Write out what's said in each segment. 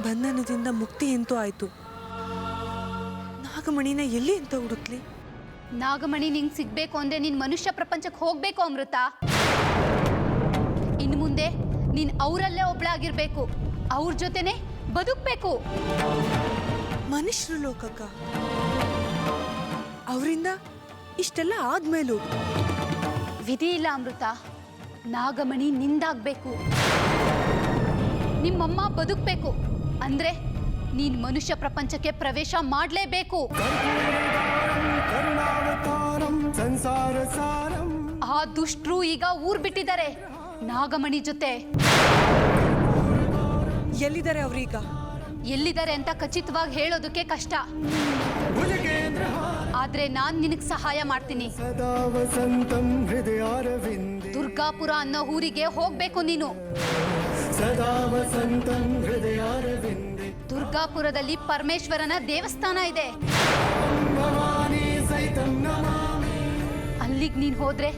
ಬಂಧನದಿಂದ ಮುಕ್ತಿ ಎಂತೂ ಆಯ್ತು. ನಾಗಮಣಿನ ಎಲ್ಲಿ ಅಂತ ಹುಡುಕ್ಲಿ? ನಾಗಮಣಿ ನಿಂಗೆ ಸಿಗ್ಬೇಕು ಅಂದ್ರೆ ನೀನ್ ಮನುಷ್ಯ ಪ್ರಪಂಚಕ್ಕೆ ಹೋಗ್ಬೇಕು ಅಮೃತ. ಇನ್ನು ಮುಂದೆ ನೀನ್ ಅವರಲ್ಲೇ ಒಬ್ಳಾಗಿರ್ಬೇಕು, ಅವ್ರ ಜೊತೆನೆ ಬದುಕ್ಬೇಕು. ಮನುಷ್ಯರು ಲೋಕಕ್ಕ, ಅವರಿಂದ ಇಷ್ಟೆಲ್ಲ ಆದ್ಮೇಲೂ ವಿಧಿ ಇಲ್ಲ ಅಮೃತ. ನಾಗಮಣಿ ನಿಂದಾಗ್ಬೇಕು, ನಿಮ್ಮಮ್ಮ ಬದುಕ್ಬೇಕು ಅಂದ್ರೆ ನೀನ್ ಮನುಷ್ಯ ಪ್ರಪಂಚಕ್ಕೆ ಪ್ರವೇಶ ಮಾಡ್ಲೇಬೇಕು. ಆ ದುಷ್ಟರು ಈಗ ಊರ್ ಬಿಟ್ಟಿದ್ದಾರೆ ನಾಗಮಣಿ ಜೊತೆ. ಎಲ್ಲಿದ್ದಾರೆ ಅವ್ರೀಗ? ಎಲ್ಲಿದ್ದಾರೆ ಅಂತ ಖಚಿತವಾಗಿ ಹೇಳೋದಕ್ಕೆ ಕಷ್ಟ, ಆದ್ರೆ ನಾನ್ ನಿನಗ್ ಸಹಾಯ ಮಾಡ್ತೀನಿ. ದುರ್ಗಾಪುರ ಅನ್ನೋ ಊರಿಗೆ ಹೋಗ್ಬೇಕು ನೀನು. ದುರ್ಗಾಪುರದಲ್ಲಿ ಪರಮೇಶ್ವರನ ದೇವಸ್ಥಾನ ಇದೆ. ಅಲ್ಲಿಗೆ ನೀನ್ ಹೋದ್ರೆ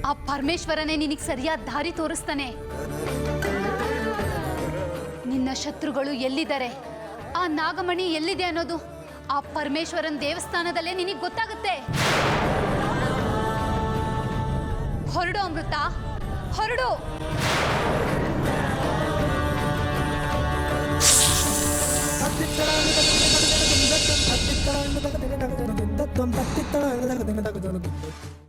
ಆ ಪರಮೇಶ್ವರನೇ ನಿನಗೆ ಸರಿಯಾದ ದಾರಿ ತೋರಿಸ್ತಾನೆ. ನಿನ್ನ ಶತ್ರುಗಳು ಎಲ್ಲಿದ್ದಾರೆ, ಆ ನಾಗಮಣಿ ಎಲ್ಲಿದೆ ಅನ್ನೋದು ಆ ಪರಮೇಶ್ವರನ್ ದೇವಸ್ಥಾನದಲ್ಲೇ ನಿನಗೆ ಗೊತ್ತಾಗುತ್ತೆ. ಹೊರಡು ಅಮೃತ, ಹೊರಡು. ತತ್ತಿತ್ತಳ